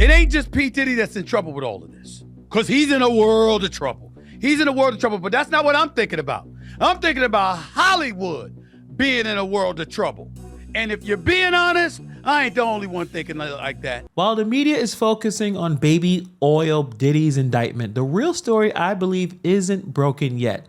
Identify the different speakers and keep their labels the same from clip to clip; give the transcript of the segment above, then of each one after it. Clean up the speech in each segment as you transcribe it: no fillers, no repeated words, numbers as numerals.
Speaker 1: It ain't just P. Diddy that's in trouble with all of this, because he's in a world of trouble. He's in a world of trouble, but that's not what I'm thinking about. I'm thinking about Hollywood being in a world of trouble. And if you're being honest, I ain't the only one thinking like that.
Speaker 2: While the media is focusing on baby oil Diddy's indictment, the real story, I believe, isn't broken yet.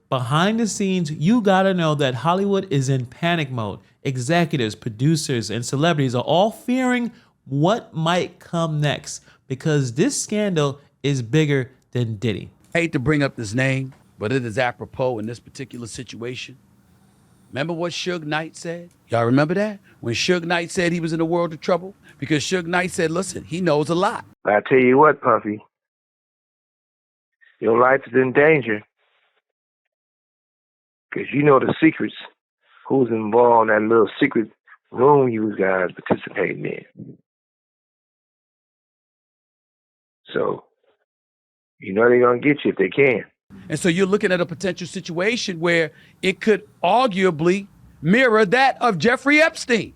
Speaker 2: Behind the scenes, you gotta know that Hollywood is in panic mode. Executives, producers, and celebrities are all fearing what might come next because this scandal is bigger than Diddy.
Speaker 1: I hate to bring up this name, but it is apropos in this particular situation. Remember what Suge Knight said? Y'all remember that? When Suge Knight said he was in a world of trouble? Because Suge Knight said, listen, he knows a lot.
Speaker 3: I tell you what, Puffy, your life is in danger. Because you know the secrets, who's involved in that little secret room you guys participating in. So, you know they're going to get you if they can.
Speaker 1: And so you're looking at a potential situation where it could arguably mirror that of Jeffrey Epstein.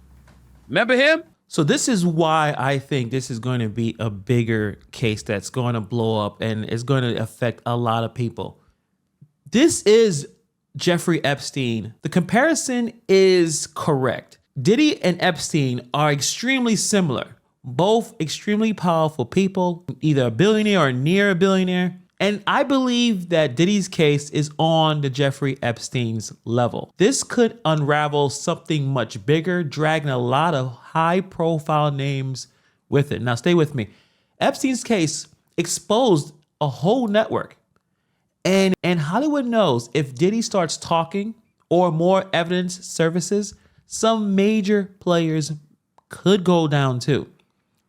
Speaker 1: Remember him?
Speaker 2: So this is why I think this is going to be a bigger case that's going to blow up and is going to affect a lot of people. This is Jeffrey Epstein. The comparison is correct. Diddy and Epstein are extremely similar. Both extremely powerful people, either a billionaire or near a billionaire. And I believe that Diddy's case is on the Jeffrey Epstein's level. This could unravel something much bigger, dragging a lot of high-profile names with it. Now, stay with me. Epstein's case exposed a whole network. And Hollywood knows if Diddy starts talking or more evidence surfaces, some major players could go down too.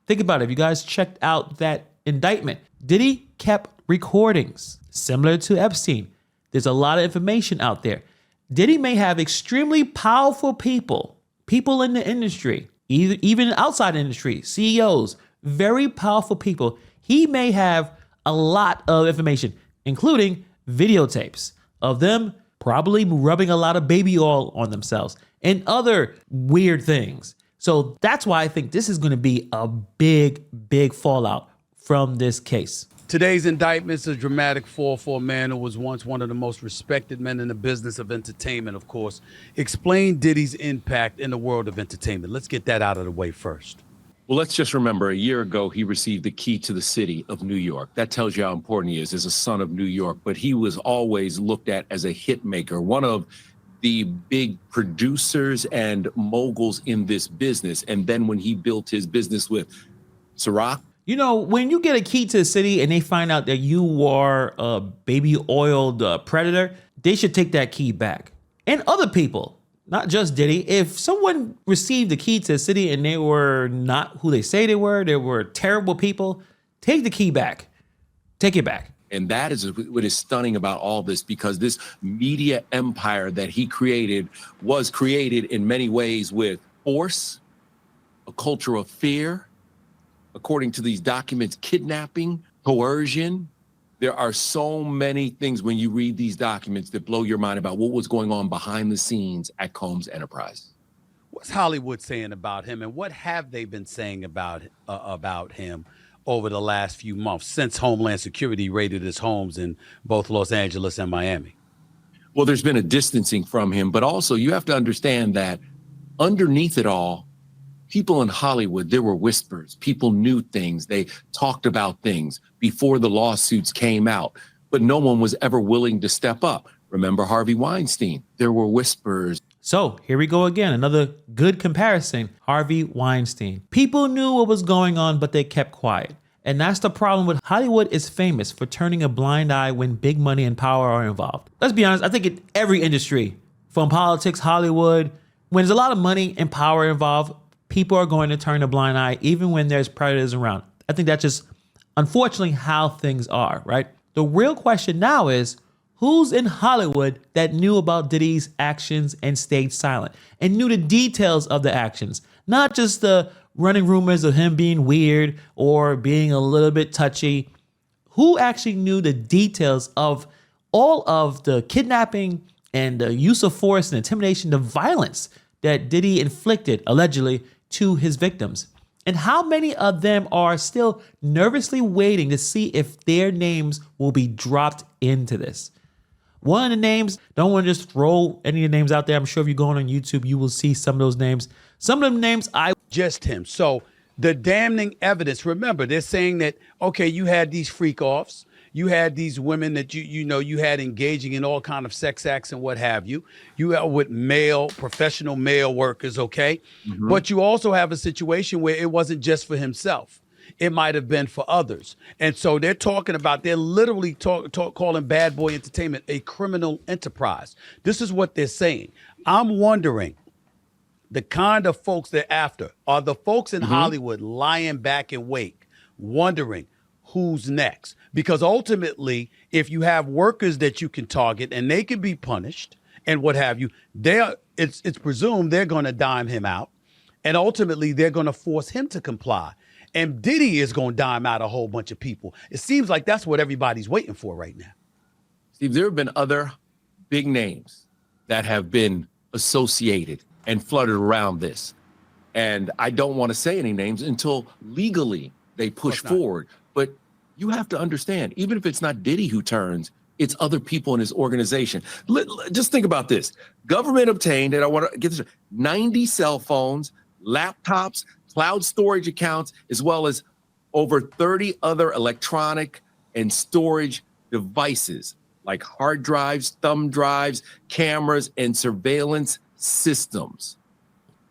Speaker 2: Think about it. If you guys checked out that indictment, Diddy kept recordings similar to Epstein. There's a lot of information out there. Diddy may have extremely powerful people in the industry, even outside the industry, CEOs, very powerful people. He may have a lot of information, including videotapes of them probably rubbing a lot of baby oil on themselves and other weird things. So that's why I think this is going to be a big, big fallout from this case.
Speaker 1: Today's indictment is a dramatic fall for a man who was once one of the most respected men in the business of entertainment, of course. Explain Diddy's impact in the world of entertainment. Let's get that out of the way first.
Speaker 4: Well, let's just remember, a year ago, he received the key to the city of New York. That tells you how important he is as a son of New York. But he was always looked at as a hit maker, one of the big producers and moguls in this business. And then when he built his business with Ciroc.
Speaker 2: You know, when you get a key to the city and they find out that you are a baby oiled predator, they should take that key back. And other people, not just Diddy. If someone received the key to the city and they were not who they say they were terrible people, take the key back. Take it back.
Speaker 4: And that is what is stunning about all this, because this media empire that he created was created in many ways with force, a culture of fear, according to these documents, kidnapping, coercion. There are so many things when you read these documents that blow your mind about what was going on behind the scenes at Combs Enterprise.
Speaker 1: What's Hollywood saying about him, and what have they been saying about him over the last few months since Homeland Security raided his homes in both Los Angeles and Miami?
Speaker 4: Well, there's been a distancing from him, but also you have to understand that underneath it all, people in Hollywood, there were whispers. People knew things. They talked about things before the lawsuits came out, but no one was ever willing to step up. Remember Harvey Weinstein? There were whispers.
Speaker 2: So here we go again. Another good comparison. Harvey Weinstein. People knew what was going on, but they kept quiet. And that's the problem with Hollywood is famous for turning a blind eye when big money and power are involved. Let's be honest. I think in every industry, from politics, Hollywood, when there's a lot of money and power involved, people are going to turn a blind eye even when there's predators around. I think that's just unfortunately how things are, right? The real question now is, who's in Hollywood that knew about Diddy's actions and stayed silent and knew the details of the actions? Not just the running rumors of him being weird or being a little bit touchy. Who actually knew the details of all of the kidnapping and the use of force and intimidation, the violence that Diddy inflicted allegedly to his victims? And how many of them are still nervously waiting to see if their names will be dropped into this? One of the names, don't want to just throw any of the names out there. I'm sure if you're going on YouTube, you will see some of those names. Some of them names
Speaker 1: just him. So the damning evidence, remember, they're saying that, okay, you had these freak offs. You had these women that you had engaging in all kind of sex acts and what have you. You are with professional male workers, okay? Mm-hmm. But you also have a situation where it wasn't just for himself. It might have been for others. And so they're literally calling Bad Boy Entertainment a criminal enterprise. This is what they're saying. I'm wondering, the kind of folks they're after are the folks in Hollywood lying back in wait, wondering who's next. Because ultimately, if you have workers that you can target and they can be punished and what have you, it's presumed they're going to dime him out. And ultimately, they're going to force him to comply. And Diddy is going to dime out a whole bunch of people. It seems like that's what everybody's waiting for right now.
Speaker 4: Steve, there have been other big names that have been associated and fluttered around this. And I don't want to say any names until legally they push forward. But you have to understand, even if it's not Diddy who turns, it's other people in his organization. Just think about this. Government obtained, and I want to get this, 90 cell phones, laptops, cloud storage accounts, as well as over 30 other electronic and storage devices like hard drives, thumb drives, cameras, and surveillance systems.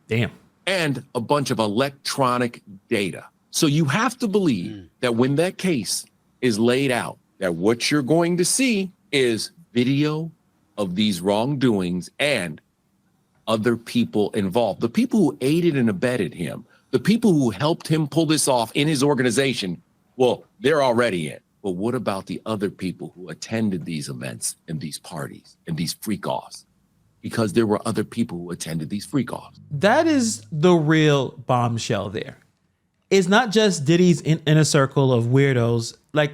Speaker 2: Damn.
Speaker 4: And a bunch of electronic data. So you have to believe that when that case is laid out, that what you're going to see is video of these wrongdoings and other people involved. The people who aided and abetted him, the people who helped him pull this off in his organization, well, they're already in. But what about the other people who attended these events and these parties and these freak-offs? Because there were other people who attended these freak-offs.
Speaker 2: That is the real bombshell there. It's not just Diddy's inner circle of weirdos. Like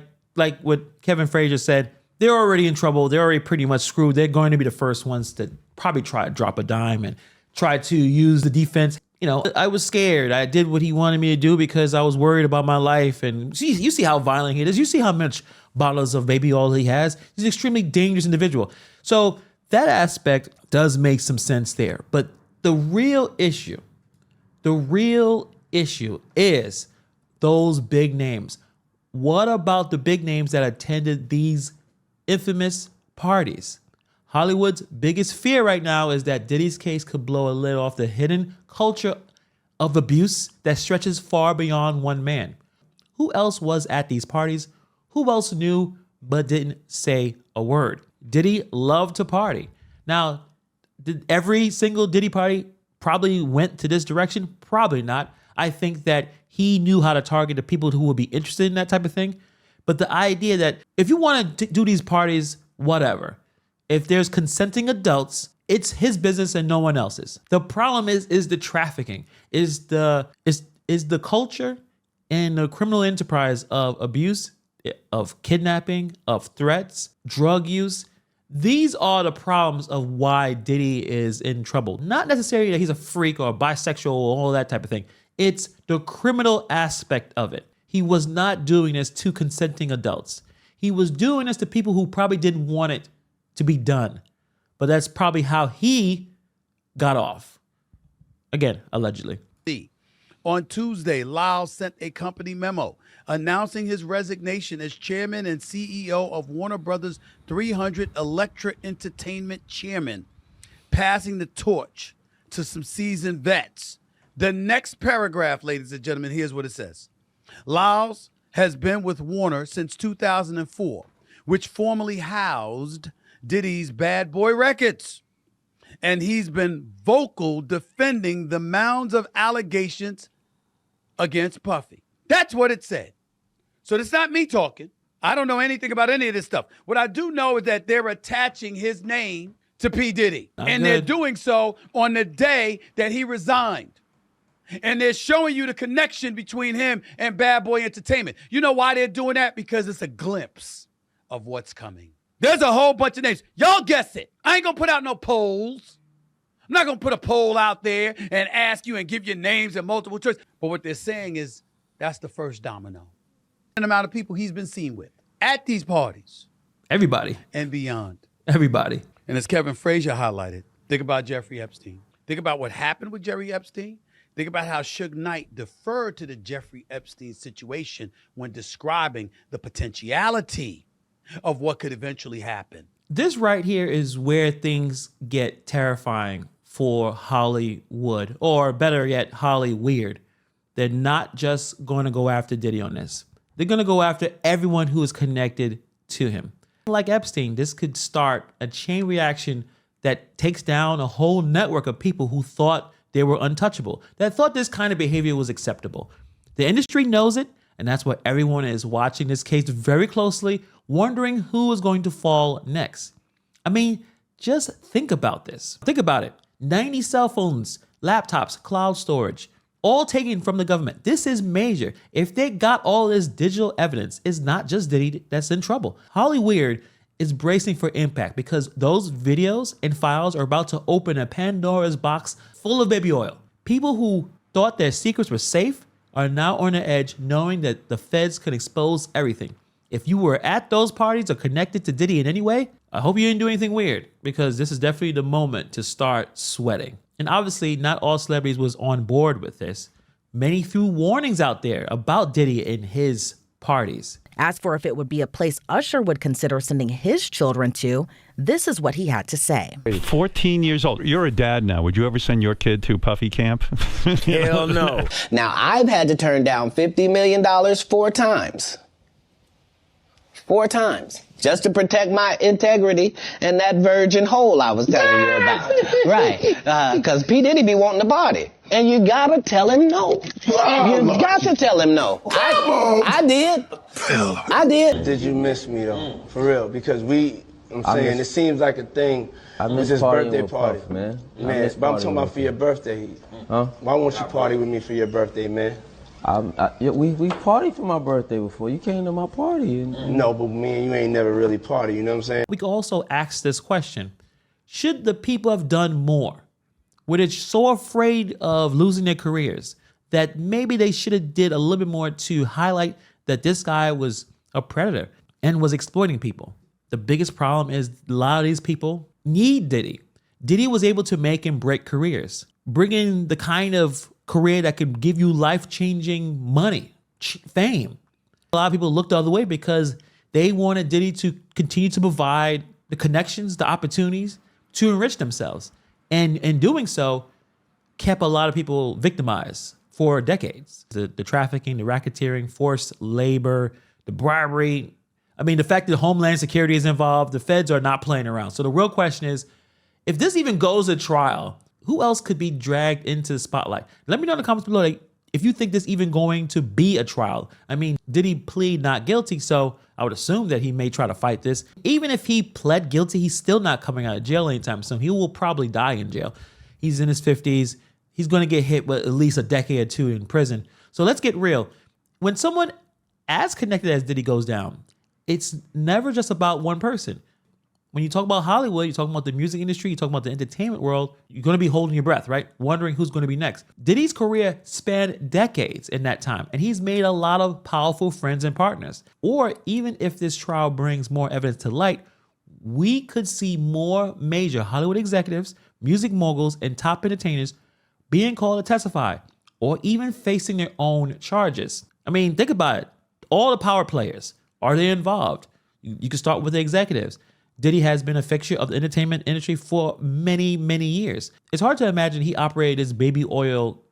Speaker 2: what Kevin Frazier said, they're already in trouble. They're already pretty much screwed. They're going to be the first ones to probably try to drop a dime and try to use the defense. You know, I was scared. I did what he wanted me to do because I was worried about my life. And you see how violent he is. You see how much bottles of baby oil he has. He's an extremely dangerous individual. So that aspect does make some sense there. But the real issue is those big names. What about the big names that attended these infamous parties? Hollywood's biggest fear right now is that Diddy's case could blow a lid off the hidden culture of abuse that stretches far beyond one man. Who else was at these parties? Who else knew but didn't say a word? Diddy loved to party. Now, did every single Diddy party probably went to this direction? Probably not. I think that he knew how to target the people who would be interested in that type of thing. But the idea that if you want to do these parties, whatever, if there's consenting adults, it's his business and no one else's. The problem is the trafficking, is the culture and the criminal enterprise of abuse, of kidnapping, of threats, drug use. These are the problems of why Diddy is in trouble. Not necessarily that he's a freak or bisexual or all that type of thing. It's the criminal aspect of it. He was not doing this to consenting adults. He was doing this to people who probably didn't want it to be done. But that's probably how he got off. Again, allegedly.
Speaker 1: On Tuesday, Lyle sent a company memo announcing his resignation as chairman and CEO of Warner Brothers 300 Elektra Entertainment chairman, passing the torch to some seasoned vets. The next paragraph, ladies and gentlemen, here's what it says. Lyles has been with Warner since 2004, which formerly housed Diddy's Bad Boy Records. And he's been vocal defending the mounds of allegations against Puffy. That's what it said. So it's not me talking. I don't know anything about any of this stuff. What I do know is that they're attaching his name to P. Diddy. And they're doing so on the day that he resigned. And they're showing you the connection between him and Bad Boy Entertainment. You know why they're doing that? Because it's a glimpse of what's coming. There's a whole bunch of names. Y'all guess it. I ain't gonna put out no polls. I'm not going to put a poll out there and ask you and give you names and multiple choice. But what they're saying is that's the first domino. The amount of people he's been seen with at these parties.
Speaker 2: Everybody.
Speaker 1: And beyond.
Speaker 2: Everybody.
Speaker 1: And as Kevin Frazier highlighted, think about Jeffrey Epstein. Think about what happened with Jeffrey Epstein. Think about how Suge Knight deferred to the Jeffrey Epstein situation when describing the potentiality of what could eventually happen.
Speaker 2: This right here is where things get terrifying for Hollywood, or better yet, Hollyweird. They're not just going to go after Diddy on this. They're going to go after everyone who is connected to him. Like Epstein, this could start a chain reaction that takes down a whole network of people who thought they were untouchable, that thought this kind of behavior was acceptable. The industry knows it, and that's why everyone is watching this case very closely, wondering who is going to fall next. I mean, just think about this. Think about it. 90 cell phones, laptops, cloud storage, all taken from the government. This is major. If they got all this digital evidence, it's not just Diddy that's in trouble. Hollyweird is bracing for impact because those videos and files are about to open a Pandora's box full of baby oil. People who thought their secrets were safe are now on the edge knowing that the feds could expose everything. If you were at those parties or connected to Diddy in any way, I hope you didn't do anything weird, because this is definitely the moment to start sweating. And obviously not all celebrities was on board with this. Many threw warnings out there about Diddy and his parties.
Speaker 5: As for if it would be a place Usher would consider sending his children to, this is what he had to say.
Speaker 6: 14 years old. You're a dad now. Would you ever send your kid to Puffy camp?
Speaker 7: Hell no. Now, I've had to turn down $50 million 4 times. 4 times. Just to protect my integrity and that virgin hole I was telling you about. Right. Because P. Diddy be wanting to party. And you gotta tell him no. You got to tell him no. I did. I did.
Speaker 8: Did you miss me though? For real? Because I'm saying it seems like a thing.
Speaker 9: I miss
Speaker 8: his birthday
Speaker 9: with
Speaker 8: party,
Speaker 9: Puff, man.
Speaker 8: Man, but I'm talking about for your birthday.
Speaker 9: Huh?
Speaker 8: Why won't you party with me for your birthday, man?
Speaker 9: We partied for my birthday before. You came to my party.
Speaker 8: No, but me and you ain't never really party, you know what I'm saying?
Speaker 2: We could also ask this question. Should the people have done more? Were they so afraid of losing their careers that maybe they should have did a little bit more to highlight that this guy was a predator and was exploiting people? The biggest problem is a lot of these people need Diddy. Diddy was able to make and break careers, bringing the kind of career that could give you life-changing money, fame. A lot of people looked the other way because they wanted Diddy to continue to provide the connections, the opportunities to enrich themselves. And in doing so, kept a lot of people victimized for decades. The trafficking, the racketeering, forced labor, the bribery. I mean, the fact that Homeland Security is involved, the feds are not playing around. So the real question is, if this even goes to trial, who else could be dragged into the spotlight? Let me know in the comments below if you think this even going to be a trial. I mean, did he plead not guilty? So I would assume that he may try to fight this. Even if he pled guilty, he's still not coming out of jail anytime soon. He will probably die in jail. He's in his 50s. He's going to get hit with at least a decade or 2 in prison. So let's get real. When someone as connected as Diddy goes down, it's never just about one person. When you talk about Hollywood, you're talking about the music industry, you're talking about the entertainment world, you're going to be holding your breath, right? Wondering who's going to be next. Diddy's career spanned decades in that time, and he's made a lot of powerful friends and partners. Or even if this trial brings more evidence to light, we could see more major Hollywood executives, music moguls, and top entertainers being called to testify, or even facing their own charges. I mean, think about it. All the power players, are they involved? You can start with the executives. Diddy has been a fixture of the entertainment industry for many, many years. It's hard to imagine he operated his baby oil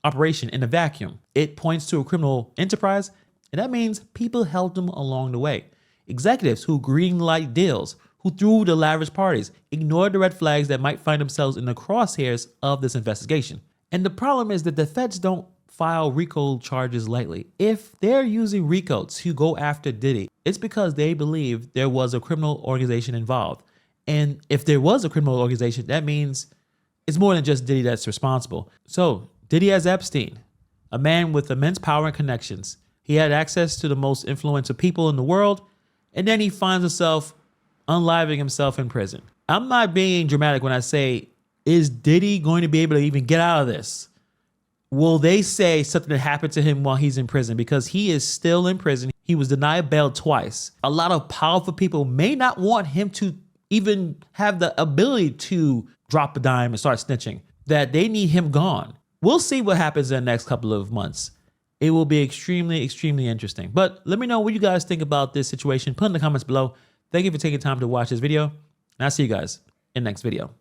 Speaker 2: operation in a vacuum. It points to a criminal enterprise, and that means people helped him along the way. Executives who greenlight deals, who threw the lavish parties, ignored the red flags that might find themselves in the crosshairs of this investigation. And the problem is that the feds don't file RICO charges lightly. If they're using RICO to go after Diddy, it's because they believe there was a criminal organization involved. And if there was a criminal organization, that means it's more than just Diddy that's responsible. So Diddy as Epstein, a man with immense power and connections. He had access to the most influential people in the world, and then he finds himself unliving himself in prison. I'm not being dramatic when I say Is Diddy going to be able to even get out of this? Will they say something that happened to him while he's in prison? Because he is still in prison. He was denied bail twice. A lot of powerful people may not want him to even have the ability to drop a dime and start snitching, that they need him gone. We'll see what happens in the next couple of months. It will be extremely, extremely interesting. But let me know what you guys think about this situation. Put in the comments below. Thank you for taking time to watch this video. And I'll see you guys in the next video.